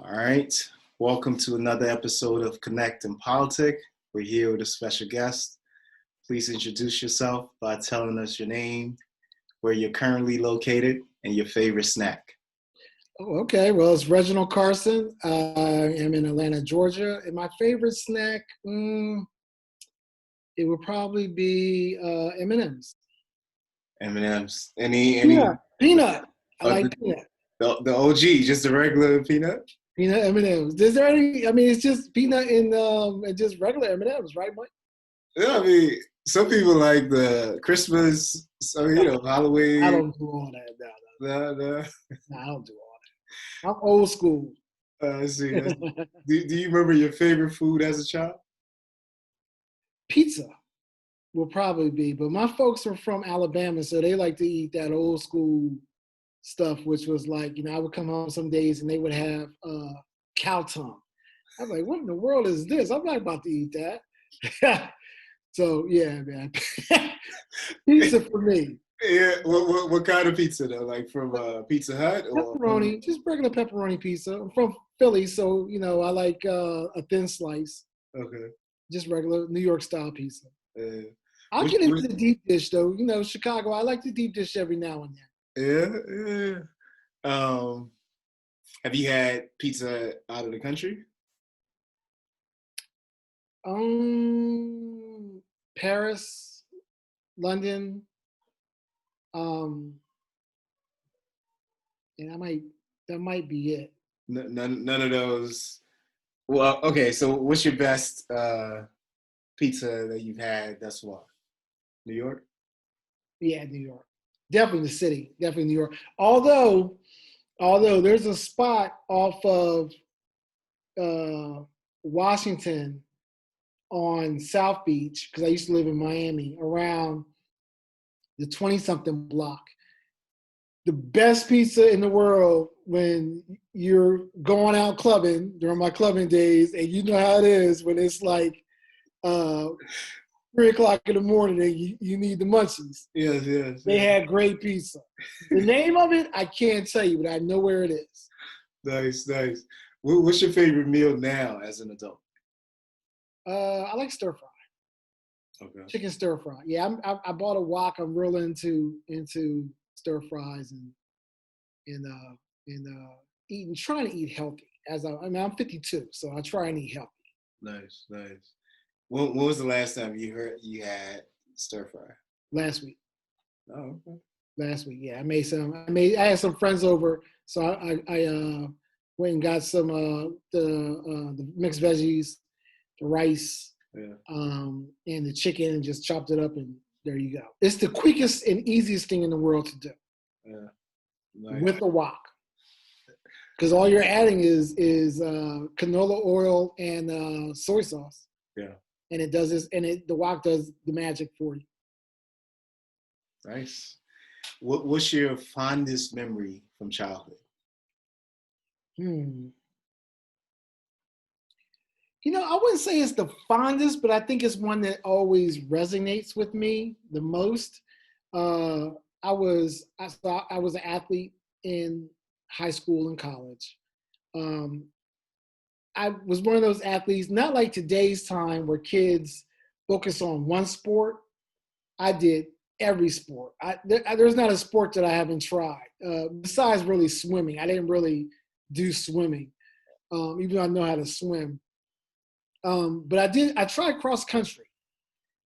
All right. Welcome to another episode of Connect and Politic. We're here with a special guest. Please introduce yourself by telling us your name, where you're currently located, and your favorite snack. Oh, okay. Well, it's Reginald Carson. I am in Atlanta, Georgia. And my favorite snack, it would probably be M&M's. M&M's. Any Peanut. I uh, like the, peanut. the OG, just the regular peanut? Peanut M&M's. Is there any? I mean, it's just peanut and just regular M&M's, right, Mike? Yeah, some people like the Christmas, Halloween. I don't do all that. No. No, I don't do all that. I'm old school. I see. Do you remember your favorite food as a child? Pizza will probably be, but my folks are from Alabama, so they like to eat that old school stuff, which was like, I would come home some days and they would have cow tongue. I'm like, what in the world is this? I'm not about to eat that. So yeah, man, pizza for me. Yeah, what kind of pizza though? Like from Pizza Hut or pepperoni? Just regular pepperoni pizza. I'm from Philly, so I like a thin slice. Okay. Just regular New York style pizza. I'll Which, get into the deep dish though. Chicago, I like the deep dish every now and then. Yeah. Have you had pizza out of the country? Paris, London. And that might be it. None of those. Well, okay. So, what's your best pizza that you've had thus far? New York. Yeah, New York. Definitely the city. Definitely New York. Although there's a spot off of Washington on South Beach, because I used to live in Miami, around the 20-something block. The best pizza in the world when you're going out clubbing during my clubbing days, and you know how it is when it's like 3 o'clock in the morning and you need the munchies. Yes. They had great pizza. The name of it, I can't tell you, but I know where it is. Nice. What's your favorite meal now as an adult? I like stir fry. Okay. Chicken stir fry. Yeah, I bought a wok. I'm real into stir fries and trying to eat healthy. I'm 52, so I try and eat healthy. Nice. When was the last time you had stir fry? Last week. Oh, okay. Last week, yeah. I had some friends over, so I went and got some the mixed veggies, the rice, and the chicken, and just chopped it up, and there you go. It's the quickest and easiest thing in the world to do. Yeah. Nice. With the wok. Because all you're adding is canola oil and soy sauce. Yeah. And it does this, and the wok does the magic for you. Nice. What's your fondest memory from childhood? I wouldn't say it's the fondest, but I think it's one that always resonates with me the most. I was an athlete in high school and college. I was one of those athletes, not like today's time where kids focus on one sport. I did every sport. There's not a sport that I haven't tried, besides really swimming. I didn't really do swimming, even though I know how to swim. But I tried cross country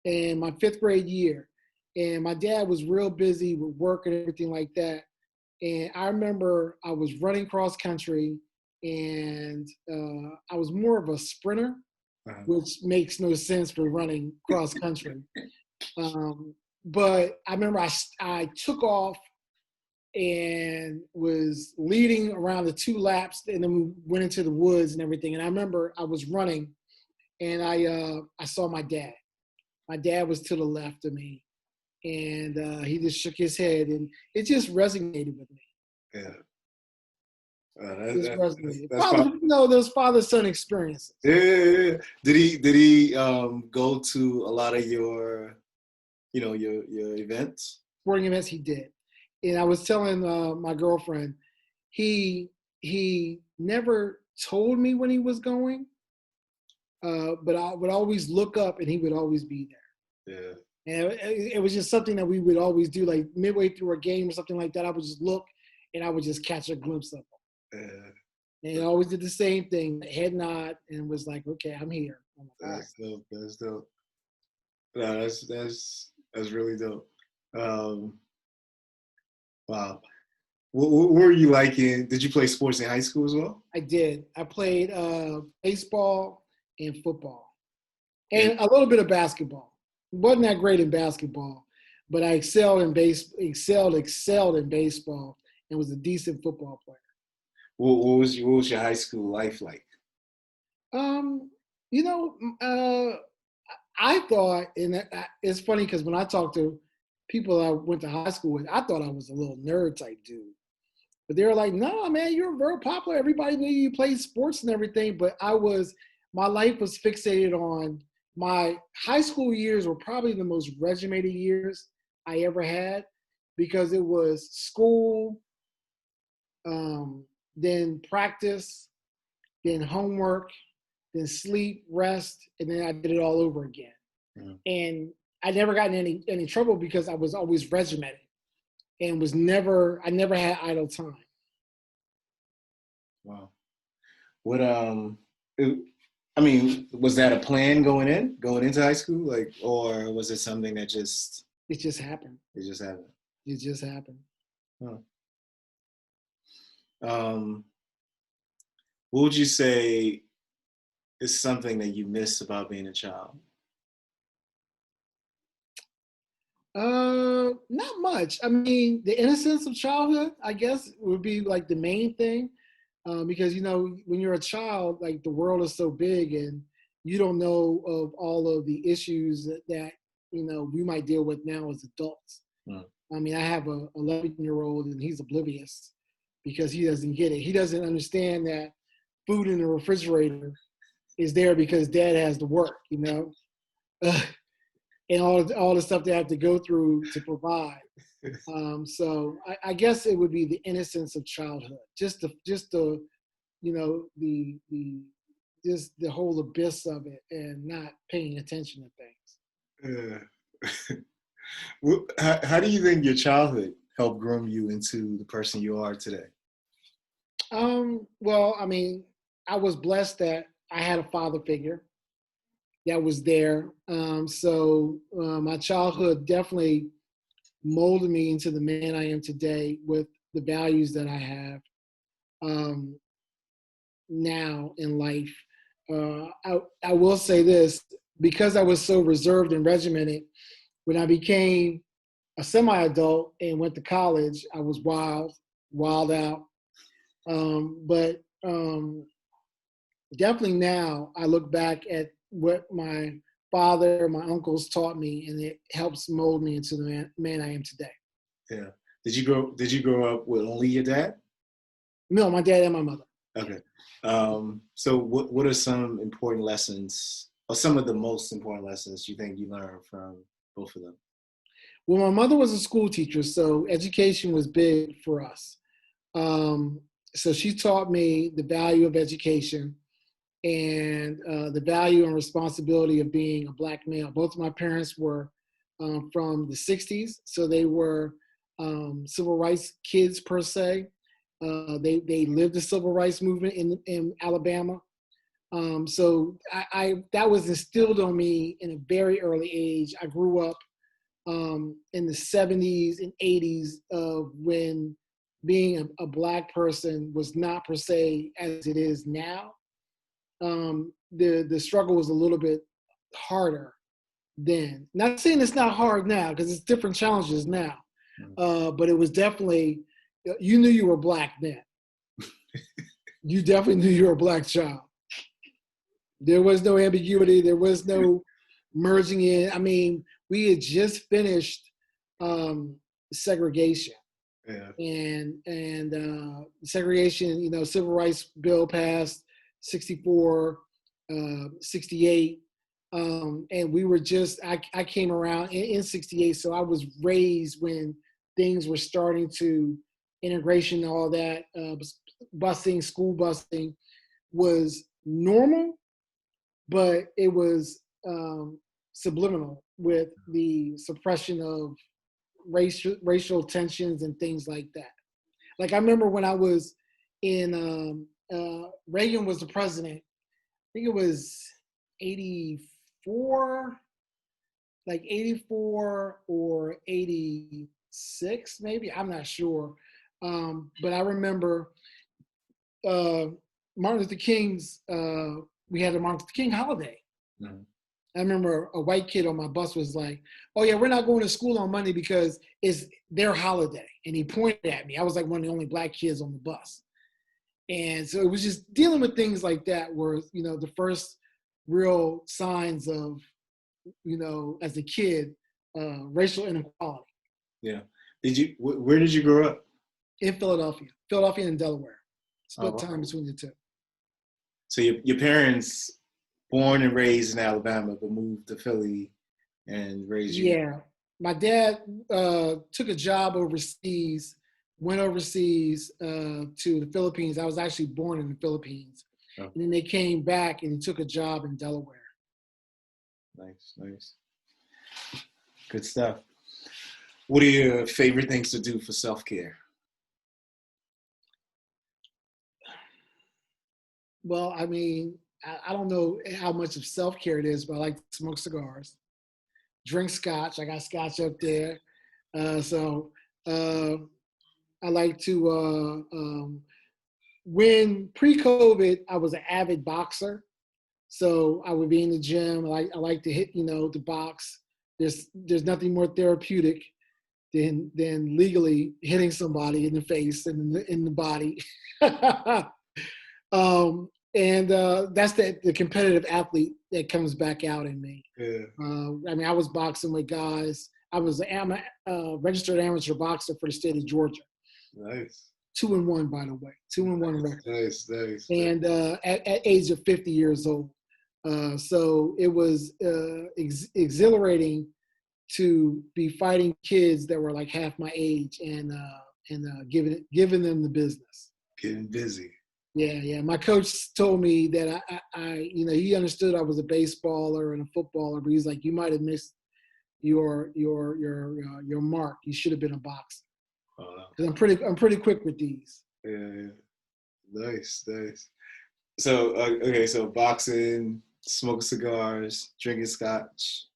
in my 5th grade year, and my dad was real busy with work and everything like that. And I remember I was running cross country, and I was more of a sprinter, which makes no sense for running cross country. But I remember I took off and was leading around the 2 laps, and then we went into the woods and everything. And I remember I was running, and I saw my dad. My dad was to the left of me, and he just shook his head, and it just resonated with me. Yeah. Resonated. Probably, those father-son experiences. Yeah. Did he go to a lot of your events? Sporting events, he did. And I was telling my girlfriend, he never told me when he was going, but I would always look up and he would always be there. Yeah. And it was just something that we would always do, like midway through a game or something like that. I would just look and I would just catch a glimpse of him. Yeah. And he always did the same thing, head nod, and was like, "Okay, I'm here." I'm like, That's dope. That's dope. No, that's really dope. Um, wow. What were you like in? Did you play sports in high school as well? I did. I played baseball and football, And and a little bit of basketball. Wasn't that great in basketball, but I excelled in baseball, and was a decent football player. what was your high school life like? Um, you know, I thought, and it's funny because when I talk to people I went to high school with, I thought I was a little nerd type dude. But they were like, "No, man, you're very popular. Everybody knew you played sports and everything." But my life was fixated on my high school years were probably the most regimented years I ever had because it was school, then practice, then homework, then sleep, rest, and then I did it all over again. Mm. And I never got in any trouble because I was always regimented and I never had idle time. Wow. What I mean, was that a plan going into high school, like, or was it something that just It just happened. it just happened? It just happened. Huh. Um, what would you say is something that you miss about being a child? Not much. I mean, the innocence of childhood, I guess, would be like the main thing. Because when you're a child, like the world is so big, and you don't know of all of the issues that we might deal with now as adults. Hmm. I mean, I have a 11-year-old, and he's oblivious because he doesn't get it. He doesn't understand that food in the refrigerator is there because dad has to work, and all the stuff they have to go through to provide. So I guess it would be the innocence of childhood, just the just the whole abyss of it, and not paying attention to things. Yeah. How do you think your childhood helped groom you into the person you are today? Well, I mean, I was blessed that I had a father figure that was there. So my childhood definitely molded me into the man I am today with the values that I have now in life. I will say this, because I was so reserved and regimented, when I became a semi-adult and went to college, I was wild out. But definitely now I look back at what my father, my uncles taught me, and it helps mold me into the man I am today. Yeah. Did you grow up with only your dad? No, my dad and my mother. Okay. So what are some important lessons, or some of the most important lessons you think you learned from both of them? Well, my mother was a school teacher, so education was big for us. So she taught me the value of education and the value and responsibility of being a Black male. Both of my parents were from the 60s, so they were civil rights kids per se. They lived the civil rights movement in Alabama. So I that was instilled on me in a very early age. I grew up in the 70s and 80s of when being a Black person was not per se as it is now. The struggle was a little bit harder then. Not saying it's not hard now, because it's different challenges now. But it was definitely, you knew you were Black then. You definitely knew you were a Black child. There was no ambiguity. There was no merging in. I mean, we had just finished segregation. Yeah. And segregation, civil rights bill passed 64, 68. And we were I came around in 68. So I was raised when things were starting to integration, all that, busing, school busing was normal, but it was subliminal with the suppression of racial tensions and things like that. Like I remember when I was in Reagan was the president. I think it was 84, like 84 or 86, maybe. I'm not sure. But I remember Martin Luther King's, we had a Martin Luther King holiday. Mm-hmm. I remember a white kid on my bus was like, "Oh yeah, we're not going to school on Monday because it's their holiday." And he pointed at me. I was like one of the only black kids on the bus. And so it was just dealing with things like that were, the first real signs of, as a kid, racial inequality. Yeah. Where did you grow up? In Philadelphia and Delaware. Split time between the two. So your parents, born and raised in Alabama, but moved to Philly and raised you? Yeah. My dad took a job overseas, went overseas to the Philippines. I was actually born in the Philippines. Oh. And then they came back and he took a job in Delaware. Nice. Good stuff. What are your favorite things to do for self-care? Well, I mean, I don't know how much of self-care it is, but I like to smoke cigars, drink scotch. I got scotch up there. So I like to, when pre-COVID, I was an avid boxer. So I would be in the gym. I like to hit, the box. There's nothing more therapeutic than legally hitting somebody in the face and in the body. And that's the competitive athlete that comes back out in me. Yeah. I was boxing with guys. I was a registered amateur boxer for the state of Georgia. Nice. 2-1, by the way. 2-1 record. Nice. And at age of 50 years old. So it was exhilarating to be fighting kids that were like half my age and giving them the business. Getting busy. Yeah. My coach told me that I he understood I was a baseballer and a footballer, but he's like, you might have missed your mark. You should have been a boxer. Oh, no. Because I'm pretty quick with these. Yeah. Nice. So okay, so boxing, smoking cigars, drinking scotch.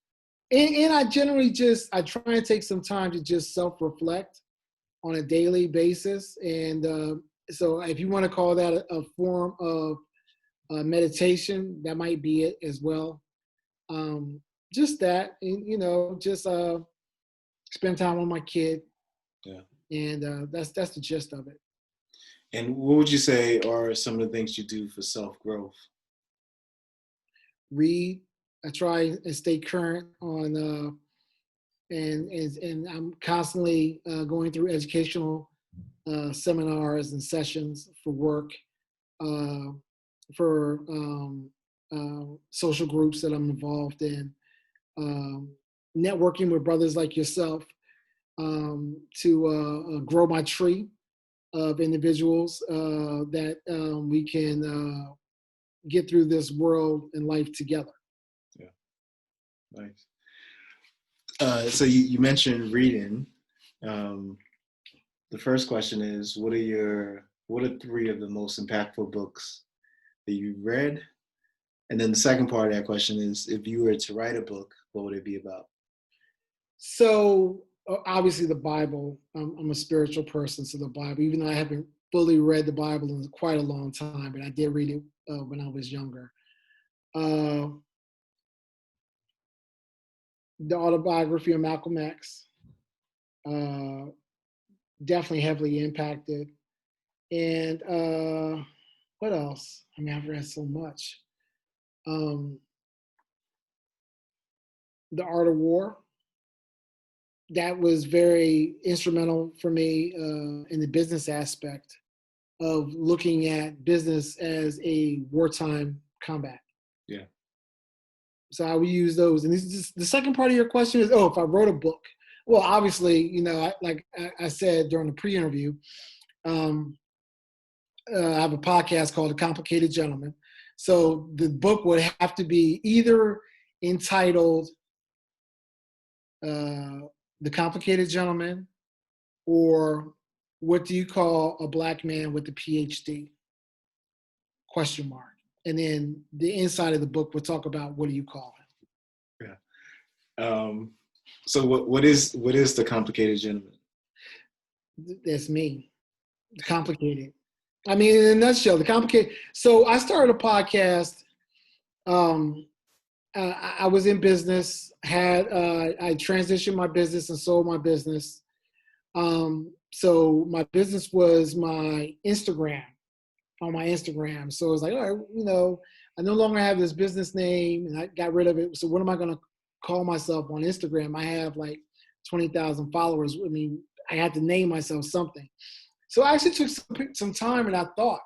And I generally I try and take some time to just self-reflect on a daily basis. And so if you want to call that a form of meditation, that might be it as well. Just that, and, just spend time with my kid. Yeah. And that's the gist of it. And what would you say are some of the things you do for self-growth? Read. I try and stay current on, and I'm constantly going through educational seminars and sessions for work, for social groups that I'm involved in, networking with brothers like yourself to grow my tree of individuals that we can get through this world and life together. Yeah, nice. So you mentioned reading. The first question is, what are 3 of the most impactful books that you've read? And then the second part of that question is, if you were to write a book, what would it be about? So obviously the Bible. I'm a spiritual person, so the Bible, even though I haven't fully read the Bible in quite a long time, but I did read it when I was younger. The autobiography of Malcolm X, definitely heavily impacted. And what else? I've read so much. The Art of War. That was very instrumental for me in the business aspect of looking at business as a wartime combat. Yeah. So I would use those. And the second part of your question is, if I wrote a book. Well, obviously, like I said during the pre-interview, I have a podcast called The Complicated Gentleman. So the book would have to be either entitled The Complicated Gentleman or What Do You Call a Black Man with a PhD? Question mark. And then the inside of the book will talk about what do you call him. Yeah. So what is The Complicated Gentleman? That's me. Complicated. I mean, in a nutshell, the complicated. So I started a podcast. I was in business. I transitioned my business and sold my business. So my business was my Instagram, on my Instagram. So it was like, all right, I no longer have this business name, and I got rid of it. So what am I going to call myself on Instagram? I have like 20,000 followers. I mean, I had to name myself something. So I actually took some time and I thought.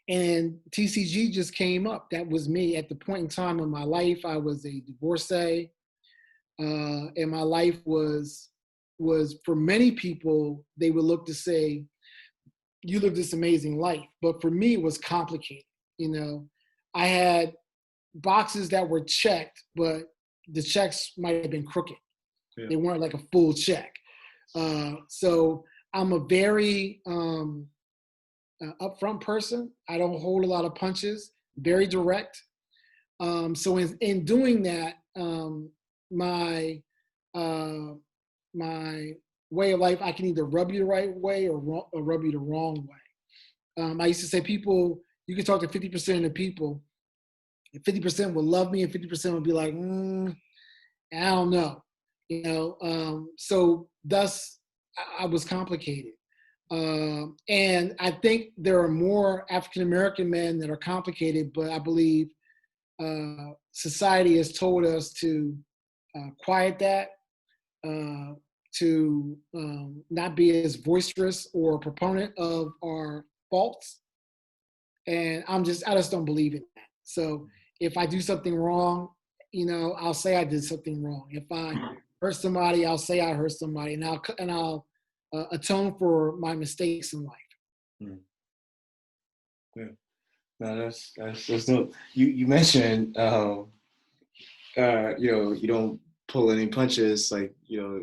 And TCG just came up. That was me at the point in time in my life. I was a divorcee, and my life was for many people, they would look to say, you live this amazing life. But for me, it was complicated. I had boxes that were checked, but the checks might have been crooked. Yeah. They weren't like a full check. So I'm a very upfront person. I don't hold a lot of punches, very direct. So in doing that, my way of life, I can either rub you the right way or rub you the wrong way. I used to say you can talk to 50% of the people, and 50% will love me and 50% will be like, I don't know. So thus I was complicated. And I think there are more African-American men that are complicated, but I believe society has told us to quiet that, to not be as boisterous or a proponent of our faults. And I just don't believe in that. So if I do something wrong, I'll say I did something wrong. If I hurt somebody, I'll say I hurt somebody, and I'll atone for my mistakes in life. Yeah, no, that's no. You mentioned you don't pull any punches, like you're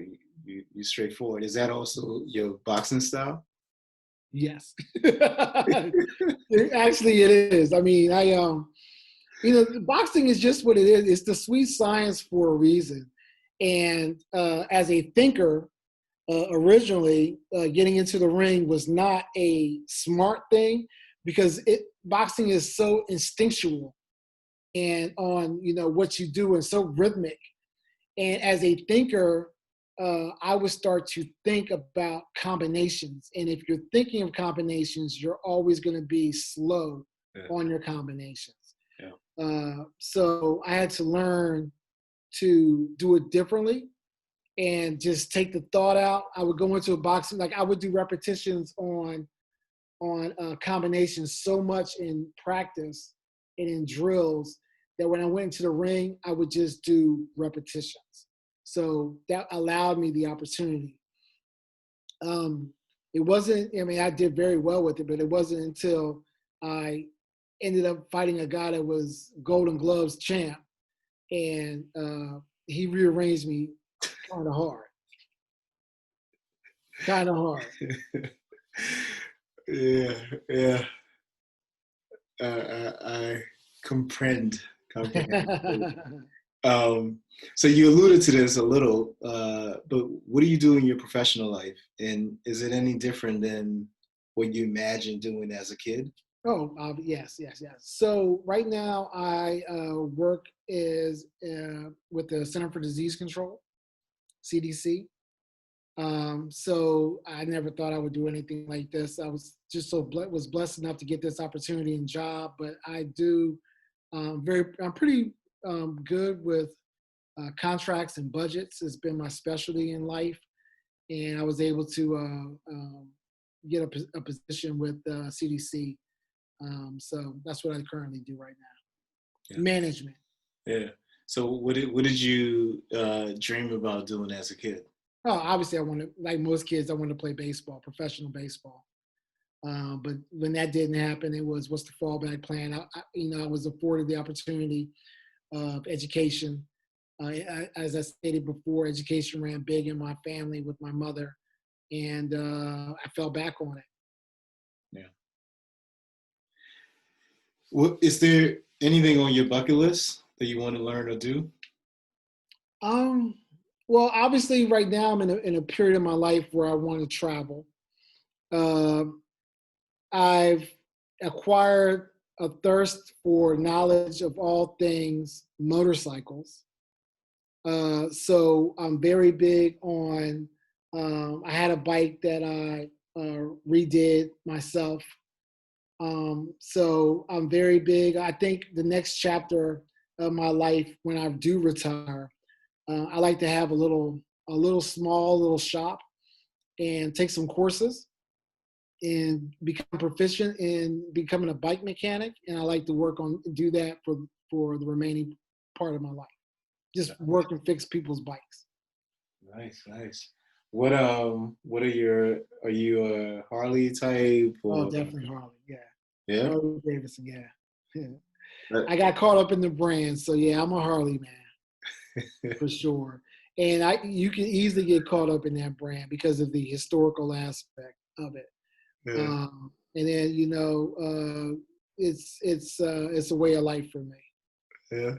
straightforward. Is that also your boxing style? Yes. Actually, it is. I mean, boxing is just what it is. It's the sweet science for a reason. And as a thinker, originally getting into the ring was not a smart thing because boxing is so instinctual and on what you do and so rhythmic. And as a thinker, I would start to think about combinations. And if you're thinking of combinations, you're always going to be slow on your combinations. Yeah. So I had to learn to do it differently and just take the thought out. I would go into a boxing, like I would do repetitions on combinations so much in practice and in drills that when I went into the ring, I would just do repetitions. So that allowed me the opportunity. It wasn't, I did very well with it, but it wasn't until I ended up fighting a guy that was Golden Gloves champ, and he rearranged me kind of hard. Yeah. I comprehend. So you alluded to this a little, but what do you do in your professional life? And is it any different than what you imagined doing as a kid? Oh, yes. So right now I work with the Center for Disease Control, CDC. So I never thought I would do anything like this. I was just was blessed enough to get this opportunity and job, but I do I'm pretty good with contracts and budgets. It's been my specialty in life, and I was able to get a position with CDC. So that's what I currently do right now. Yeah. Management. Yeah. So what did you dream about doing as a kid? Oh, obviously I wanted, like most kids, I wanted to play baseball, professional baseball. But when that didn't happen, it was what's the fallback plan? I was afforded the opportunity of education. As I stated before, education ran big in my family with my mother, and I fell back on it. Yeah. What is there anything on your bucket list that you want to learn or do? Well, obviously, right now I'm in a period of my life where I want to travel. Uh, I've acquired a thirst for knowledge of all things motorcycles. So I'm very big on. I had a bike that I redid myself. So I'm very big. I think the next chapter of my life, when I do retire, I like to have a little small shop and take some courses and become proficient in becoming a bike mechanic. And I like to do that for the remaining part of my life. Just work and fix people's bikes. Nice. What are you a Harley type or? Oh, definitely Harley. Yeah. Yeah. Harley Davidson. Yeah. I got caught up in the brand, so yeah, I'm a Harley man for sure. And you can easily get caught up in that brand because of the historical aspect of it. Yeah. And then it's a way of life for me. Yeah.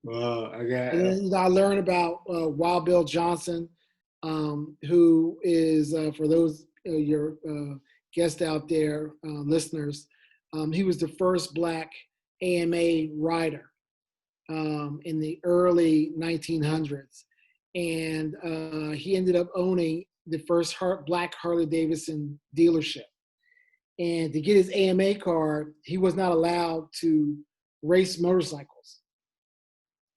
Well, And then I learned about Wild Bill Johnson, who is for those your guests out there, listeners. He was the first Black AMA rider in the early 1900s, and he ended up owning the first Black Harley Davidson dealership. And to get his AMA card, he was not allowed to race motorcycles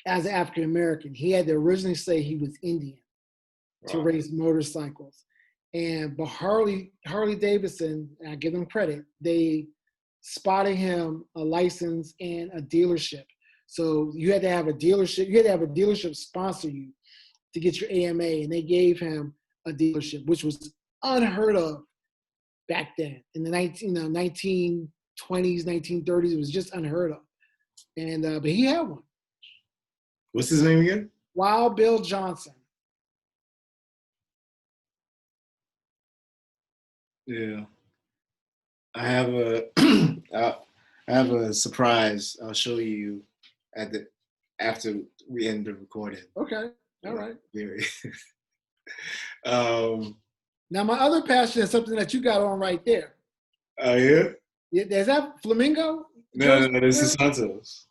as an African American. He had to originally say he was Indian to race motorcycles. But Harley Davidson, I give them credit, they spotted him a license and a dealership. So you had to have a dealership sponsor you to get your AMA, and they gave him a dealership, which was unheard of back then. In the 1920s, 1930s, it was just unheard of. And but he had one. What's his name again? Wild Bill Johnson. Yeah. I have a surprise. I'll show you after we end the recording. Okay. All right. Now my other passion is something that you got on right there. Oh yeah? Yeah, is that Flamingo? No, this is Santos.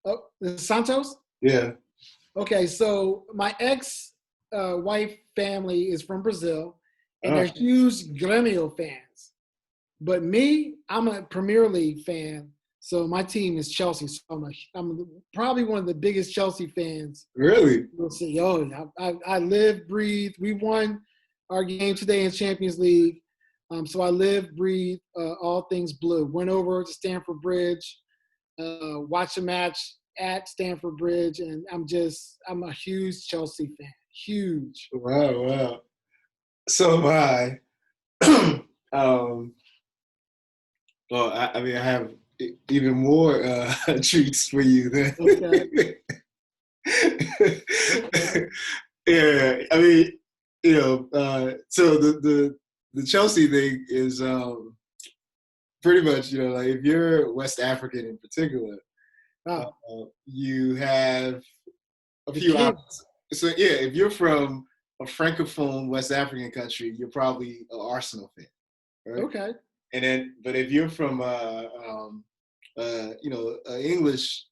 Oh, this is Santos? Yeah. Okay, so my ex-wife family is from Brazil, and they're huge Grêmio fans. But me, I'm a Premier League fan, so my team is Chelsea. So I'm probably one of the biggest Chelsea fans. Really? We'll see. Oh, I live, breathe. We won our game today in Champions League. So I live, breathe, all things blue. Went over to Stamford Bridge, watched a match at Stamford Bridge, and I'm a huge Chelsea fan. Huge. Wow. So am I. Well, I mean, I have even more treats for you then. Okay. Yeah, I mean, so the Chelsea thing is pretty much, like if you're West African in particular, you have a few options. So yeah, if you're from a francophone West African country, you're probably an Arsenal fan, right? Okay. And then, but if you're from English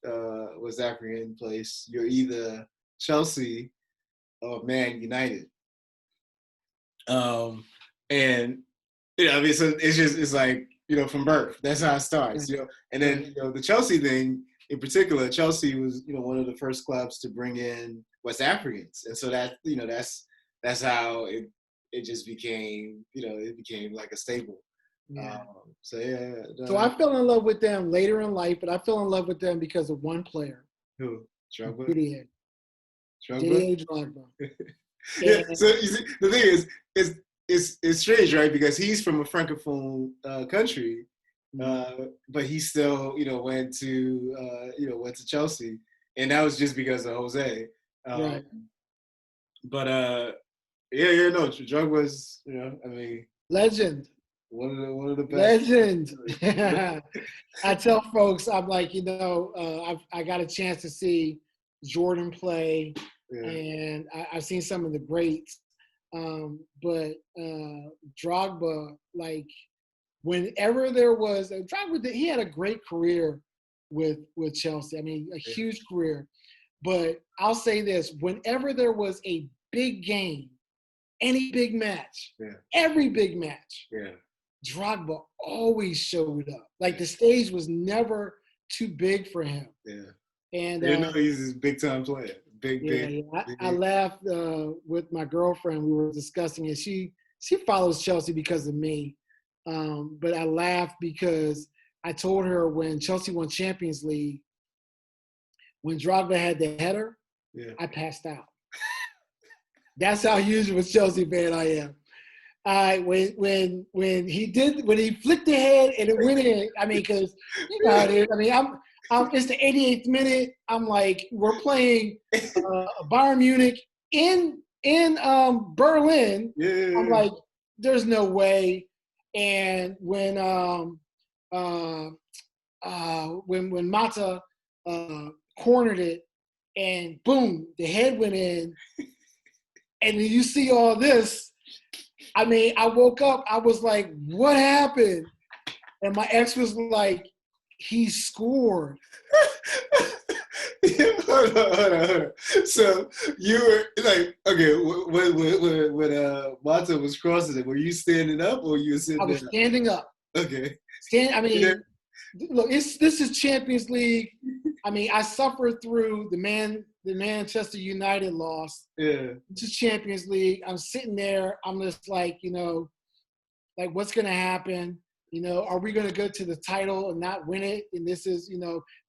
West African place, you're either Chelsea or Man United. And I mean, so it's like, from birth. That's how it starts, And then, the Chelsea thing in particular, Chelsea was, one of the first clubs to bring in West Africans, and so that, that's how it just became, it became like a staple. Yeah. So I fell in love with them later in life, but I fell in love with them because of one player. Who? Drogba? Didier Drogba. Yeah. So you see, the thing is it's strange, right? Because he's from a francophone country, but he still, went to Chelsea, and that was just because of Jose. Right. But yeah, no, Drogba's, I mean, Legend. one of the best. Legend. I tell folks, I'm like, I got a chance to see Jordan play, and I've seen some of the greats. But Drogba, like, whenever there was Drogba, he had a great career with Chelsea. I mean, a huge career. But I'll say this: whenever there was a big game, any big match, every big match, Drogba always showed up. Like, the stage was never too big for him. Yeah. And he's a big time player. Big. I laughed with my girlfriend. We were discussing it. She follows Chelsea because of me. But I laughed because I told her when Chelsea won Champions League, when Drogba had the header, I passed out. That's how huge of a Chelsea fan I am. When he flicked the head and it went in. I mean, because you know how it is. I mean, it's the 88th minute. I'm like, we're playing Bayern Munich in Berlin. I'm like, there's no way. And when Mata cornered it, and boom, the head went in, and you see all this. I mean, I woke up, I was like, what happened? And my ex was like, he scored. Hold on. So you were like, okay, when Mata was crossing it, were you standing up or you were sitting there? I was standing up. Okay. Look, this is Champions League. I mean, I suffered through the Manchester United loss. Yeah. This is Champions League. I'm sitting there. I'm just like, like, what's going to happen? Are we going to go to the title and not win it? And this is,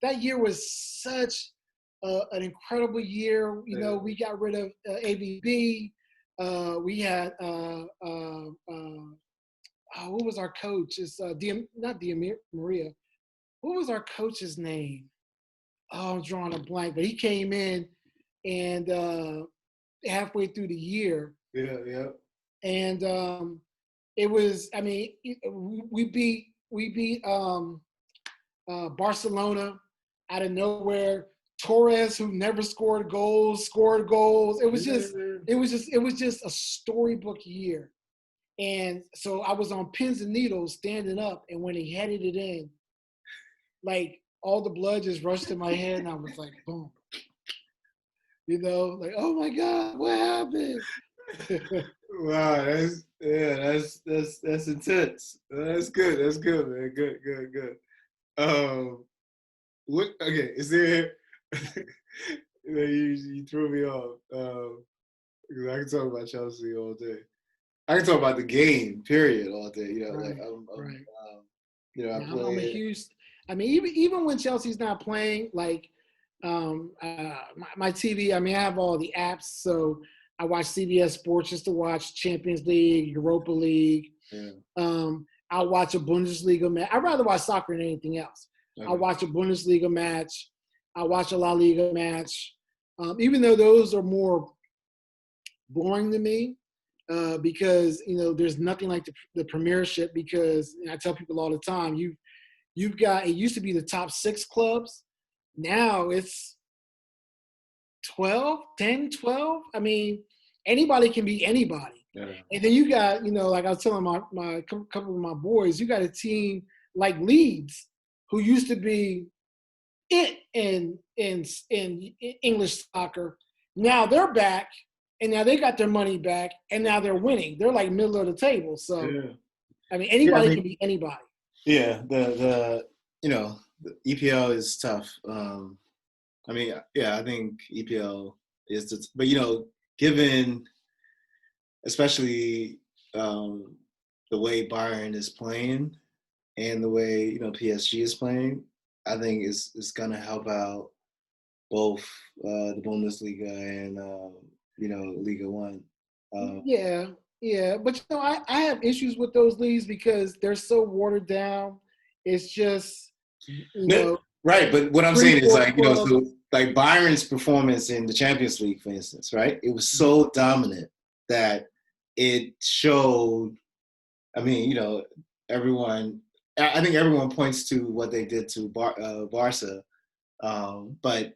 that year was such an incredible year. We got rid of AVB. We had what was our coach? It's not Maria. What was our coach's name? Oh, I'm drawing a blank. But he came in and halfway through the year. Yeah. And it was. I mean, we beat Barcelona out of nowhere. Torres, who never scored goals, scored goals. It was just a storybook year. And so I was on pins and needles standing up, and when he headed it in, like, all the blood just rushed to my head, and I was like, boom. Like, oh my God, what happened? Wow, that's intense. That's good, man. Good. Okay, is there you threw me off. Because I can talk about Chelsea all day. I can talk about the game, period, all day. Right. I play. I'm a huge. I mean, even when Chelsea's not playing, like, my TV. I mean, I have all the apps, so I watch CBS Sports just to watch Champions League, Europa League. Yeah. I'll watch a Bundesliga match. I'd rather watch soccer than anything else. Okay. I'll watch a Bundesliga match. I'll watch a La Liga match, even though those are more boring to me. Because there's nothing like the Premiership. Because I tell people all the time, you've got, it used to be the top 6 clubs, now it's 12, 10, 12. I mean, anybody can be anybody. Yeah. And then you got, like I was telling my couple of my boys, you got a team like Leeds, who used to be it in English soccer. Now they're back. And now they got their money back, and now they're winning. They're like middle of the table. So, I mean, anybody can be anybody. Yeah, the EPL is tough. I mean, I think EPL is, but given especially the way Bayern is playing and the way PSG is playing, I think it's gonna help out both the Bundesliga and Liga 1. Yeah, but I have issues with those leagues because they're so watered down. It's just, No, right, but what I'm three, saying is four like, clubs. so like Byron's performance in the Champions League, for instance, right? It was Mhm. so dominant that it showed. I mean, everyone. I think everyone points to what they did to Barca, but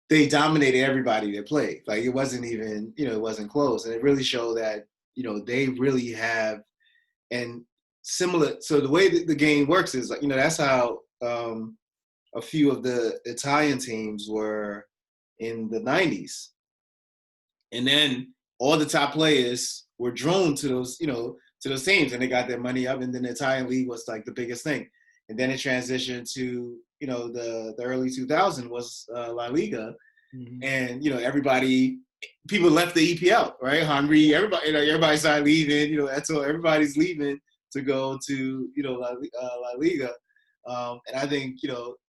they dominated everybody that played. Like it wasn't even, it wasn't close, and it really showed that they really have and similar. So the way that the game works is like that's how a few of the Italian teams were in the '90s, and then all the top players were drawn to those to those teams, and they got their money up, and then the Italian league was like the biggest thing, and then it transitioned to the early 2000s was La Liga, Mhm. and everybody, people left the EPL, right? Henry, everybody, everybody started leaving. Eto, everybody's leaving to go to La Liga, and I think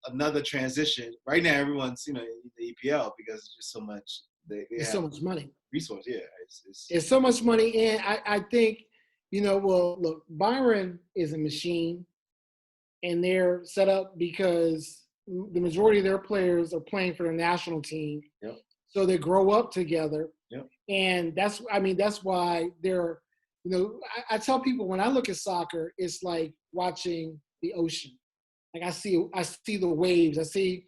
another transition right now. Everyone's in the EPL because it's just so much. They It's have so much money. resource. Yeah, it's It's so much money, and I think well, look, Byron is a machine, and they're set up because the majority of their players are playing for their national team, yep, so they grow up together, yep, and that's why they're. I tell people when I look at soccer, it's like watching the ocean. Like I see the waves. I see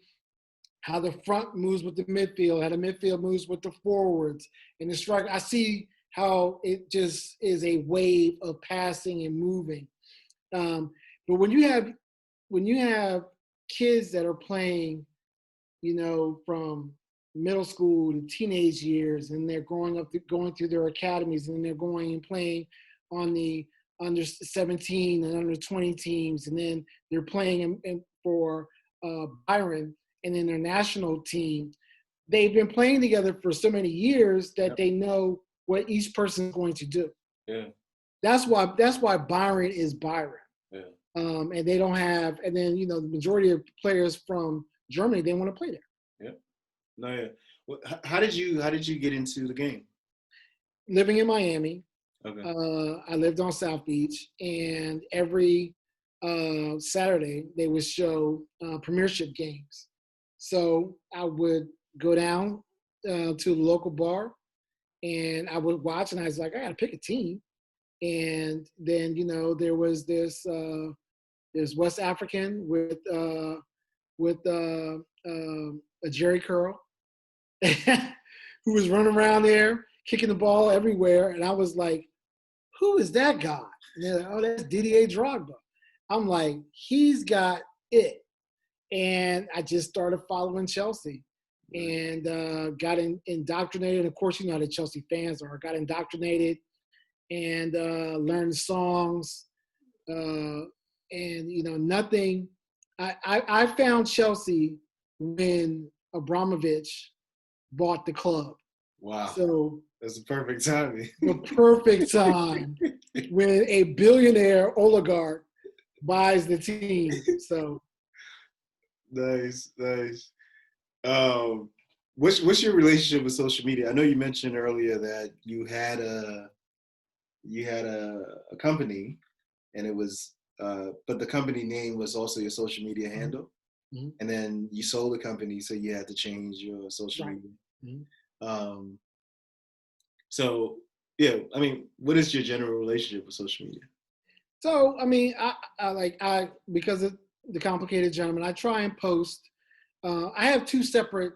how the front moves with the midfield, how the midfield moves with the forwards and the striker. I see how it just is a wave of passing and moving. But when you have kids that are playing, from middle school to teenage years, and they're growing up, going through their academies, and they're going and playing on the under 17 and under 20 teams, and then they're playing for Byron and in their national team. They've been playing together for so many years that yep, they know what each person is going to do. yeah, That's why Byron is Byron. yeah, And they don't have, and then the majority of players from Germany, they want to play there. yeah. No, yeah. Well, how did you get into the game? Living in Miami, Okay. I lived on South Beach, and every Saturday they would show Premiership games. So I would go down to the local bar, and I would watch, and I was like, I got to pick a team. And then there was this West African with a Jerry curl who was running around there kicking the ball everywhere, and I was like, who is that guy? And they're like, oh, that's Didier Drogba. I'm like, he's got it. And I just started following Chelsea and got indoctrinated. Of course, you know how the Chelsea fans are. Got indoctrinated and learned songs. And, nothing. I found Chelsea when Abramovich bought the club. Wow, So that's the perfect timing. the perfect time when a billionaire oligarch buys the team. So Nice, nice. Um, what's your relationship with social media? I know you mentioned earlier that you had a company, and it was but the company name was also your social media handle, mm-hmm. and then you sold the company, so you had to change your social Right. media. Mm-hmm. Um, so yeah, I mean, what is your general relationship with social media? So I mean, I because of the complicated gentleman, I try and post. I have two separate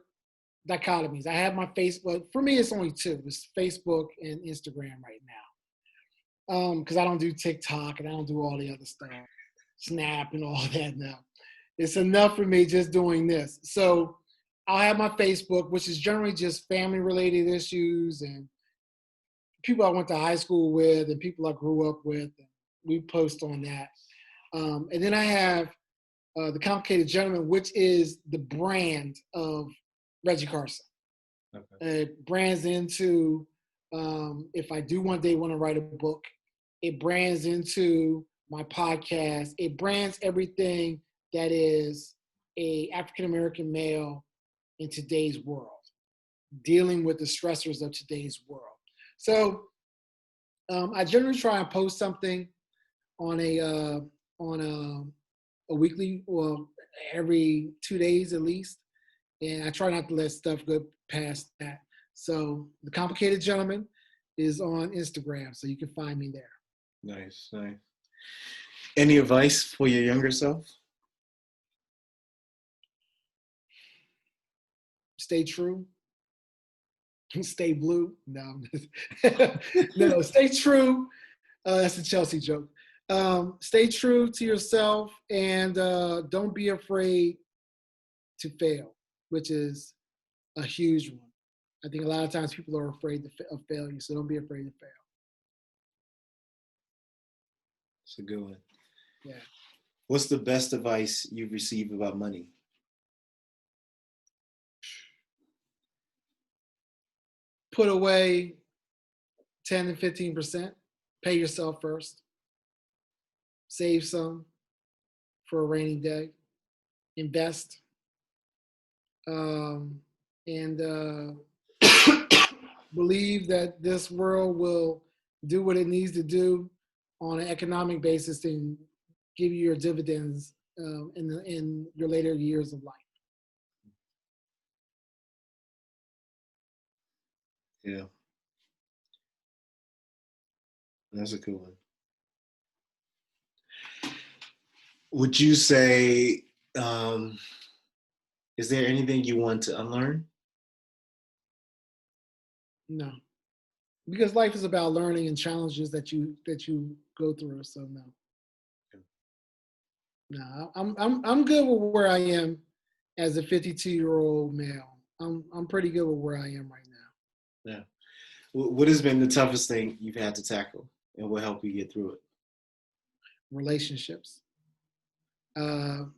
dichotomies. I have my Facebook. For me, it's only two. It's Facebook and Instagram right now. Because I don't do TikTok and I don't do all the other stuff, Snap and all that now. It's enough for me just doing this. So I'll have my Facebook, which is generally just family-related issues and people I went to high school with and people I grew up with. And we post on that. And then I have the Complicated Gentleman, which is the brand of Reggie Carson. Okay. It brands into, if I do one day want to write a book, it brands into my podcast. It brands everything that is a African-American male in today's world, dealing with the stressors of today's world. So I generally try and post something on a weekly, well, every 2 days at least, and I try not to let stuff go past that. So the Complicated Gentleman is on Instagram, so you can find me there. Nice, nice. Any advice for your younger self? Stay true. Stay blue. No, no, stay true. That's a Chelsea joke. Stay true to yourself, and don't be afraid to fail, which is a huge one. I think a lot of times people are afraid of failure, so don't be afraid to fail. It's a good one. Yeah. What's the best advice you've received about money? Put away 10 and 15%. Pay yourself first. Save some for a rainy day. Invest. And believe that this world will do what it needs to do on an economic basis and give you your dividends in your later years of life. Yeah. That's a good one. Would you say, is there anything you want to unlearn? No, because life is about learning and challenges that you go through. So no, no, I'm good with where I am as a 52-year-old male. I'm pretty good with where I am right now. Yeah. What has been the toughest thing you've had to tackle, and what helped you get through it? Relationships. And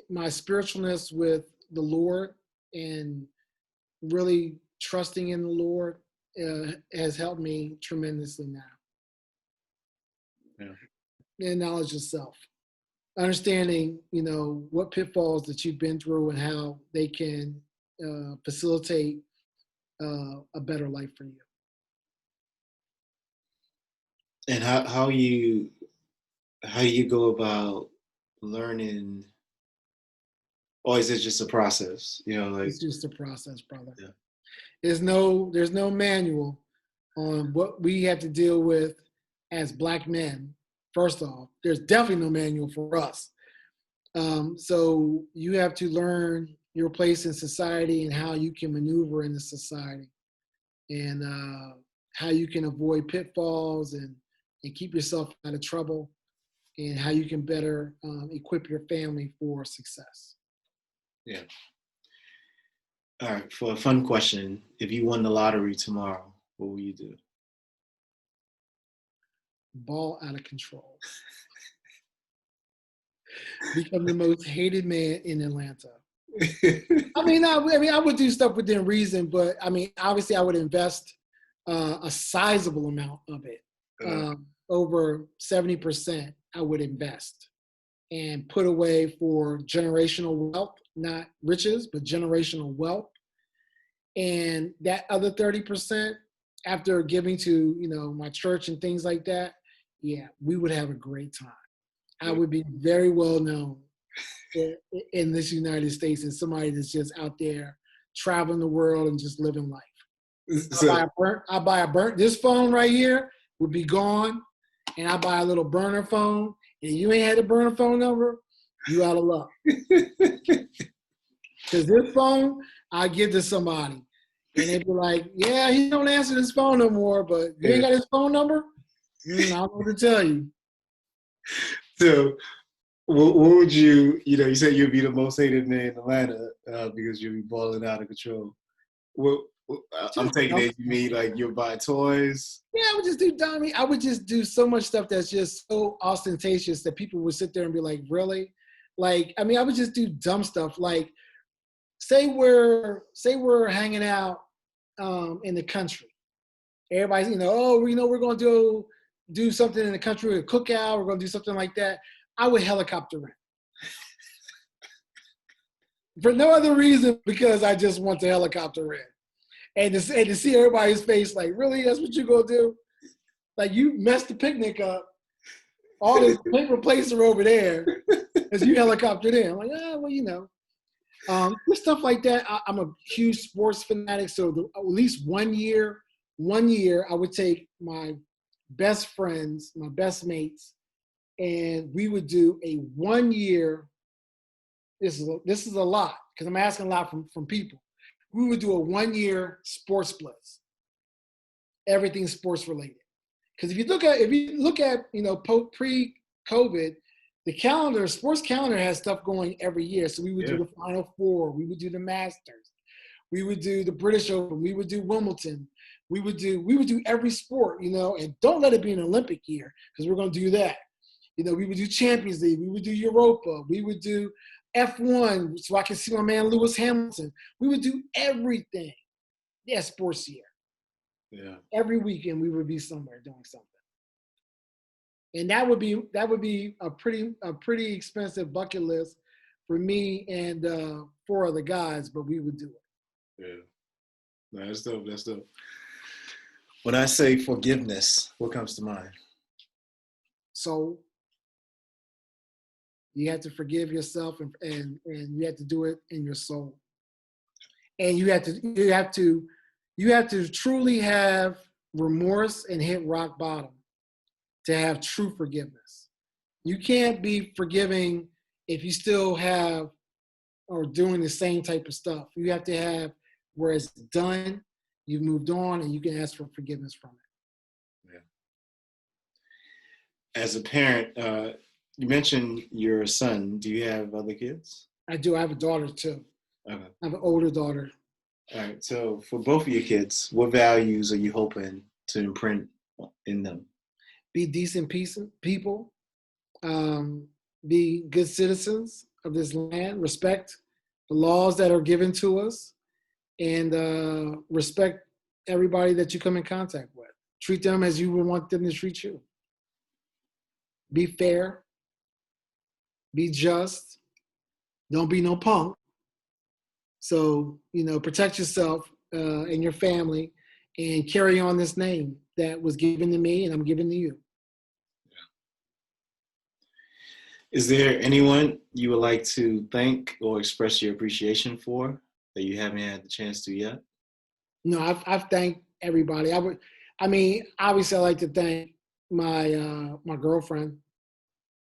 my spiritualness with the Lord and really trusting in the Lord has helped me tremendously now. Yeah. And knowledge of self. Understanding, what pitfalls that you've been through and how they can facilitate a better life for you. And how you go about learning, or is it just a process? It's just a process, brother. Yeah. There's no manual on what we have to deal with as Black men. First off, there's definitely no manual for us. So you have to learn your place in society and how you can maneuver in the society, and how you can avoid pitfalls and keep yourself out of trouble, and how you can better equip your family for success. Yeah. All right. For a fun question, if you won the lottery tomorrow, what will you do? Ball out of control. Become the most hated man in Atlanta. I would do stuff within reason, but obviously I would invest a sizable amount of it. Over 70% I would invest and put away for generational wealth, not riches, but generational wealth. And that other 30%, after giving to, my church and things like that, yeah, we would have a great time. I would be very well known in this United States as somebody that's just out there traveling the world and just living life. So, I buy a burnt, this phone right here would be gone, and I buy a little burner phone, and you ain't had a burner phone number, you out of luck. Because this phone, I give to somebody, and they'd be like, yeah, he don't answer this phone no more, but you ain't got his phone number? I don't know what to tell you. So, what would you said you'd be the most hated man in Atlanta because you'll be balling out of control. I'm taking it you mean like you'll buy toys? Yeah, I would just do dummy. I would just do so much stuff that's just so ostentatious that people would sit there and be like, really? Like, I would just do dumb stuff. Like, say we're hanging out in the country. Everybody's, we're going to do something in the country, a cookout, we're going to do something like that. I would helicopter rent. For no other reason, because I just want to helicopter rent. And to see everybody's face like, really, that's what you're going to do? like you messed the picnic up. All this paper plates are over there as you helicoptered in. I'm like, well, you know. Just stuff like that. I'm a huge sports fanatic. So at least 1 year, I would take my best friends, my best mates, and we would do a 1 year. This is a lot because I'm asking a lot from people. We would do a 1 year sports blitz. Everything sports related. Because if you look at you know pre-COVID, the sports calendar has stuff going every year. So we would do the Final Four, we would do the Masters, we would do the British Open, we would do Wimbledon, we would do every sport, you know, and don't let it be an Olympic year because we're going to do that. You know, we would do Champions League, we would do Europa, we would do F1 so I can see my man Lewis Hamilton. We would do everything. Yeah, sports year. Yeah. Every weekend we would be somewhere doing something. And that would be a pretty expensive bucket list for me and 4 other guys, but we would do it. Yeah. That's dope. That's dope. When I say forgiveness, what comes to mind? So you have to forgive yourself and you have to do it in your soul. And you have to truly have remorse and hit rock bottom to have true forgiveness. You can't be forgiving if you still have or doing the same type of stuff. You have to have where it's done, you've moved on, and you can ask for forgiveness from it. Yeah. As a parent, you mentioned your son. Do you have other kids? I do. I have a daughter too. Okay. I have an older daughter. All right. So for both of your kids, what values are you hoping to imprint in them? Be decent people, be good citizens of this land, respect the laws that are given to us, and respect everybody that you come in contact with. Treat them as you would want them to treat you. Be fair, be just, don't be no punk. So, you know, protect yourself and your family and carry on this name that was given to me and I'm giving to you. Is there anyone you would like to thank or express your appreciation for that you haven't had the chance to yet? No, I've thanked everybody. Obviously I like to thank my girlfriend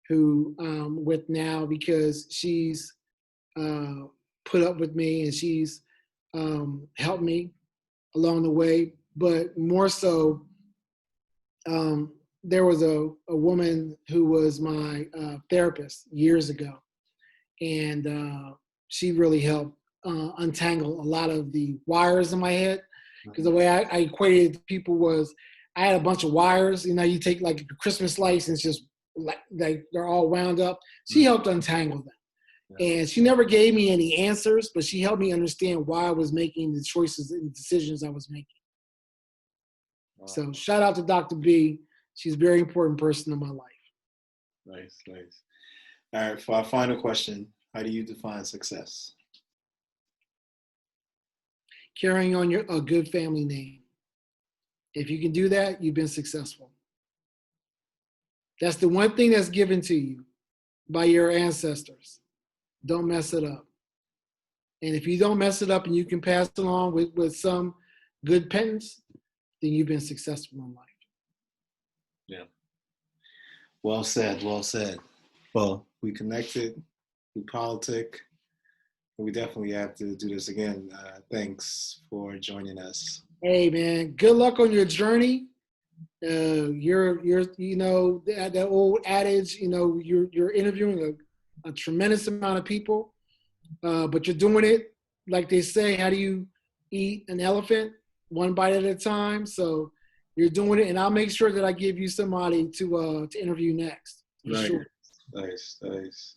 who I'm with now because she's put up with me and she's helped me along the way. But more so, there was a woman who was my therapist years ago, and she really helped untangle a lot of the wires in my head. Because the way I equated it to people was I had a bunch of wires. You know, you take like a Christmas lights and it's just like they're all wound up. She helped untangle them. And she never gave me any answers, but she helped me understand why I was making the choices and decisions I was making. Wow. So shout out to Dr. B. She's a very important person in my life. Nice, nice. All right, for our final question, how do you define success? Carrying on a good family name. If you can do that, you've been successful. That's the one thing that's given to you by your ancestors. Don't mess it up. And if you don't mess it up and you can pass it along with some good penance, then you've been successful in life. Yeah. Well said, well said. Well, we connected through politic. We definitely have to do this again. Thanks for joining us. Hey man, good luck on your journey. You're you know that old adage, you know, you're interviewing a tremendous amount of people, but you're doing it like they say. How do you eat an elephant? One bite at a time. So you're doing it, and I'll make sure that I give you somebody to interview next. For nice, sure. Nice, nice.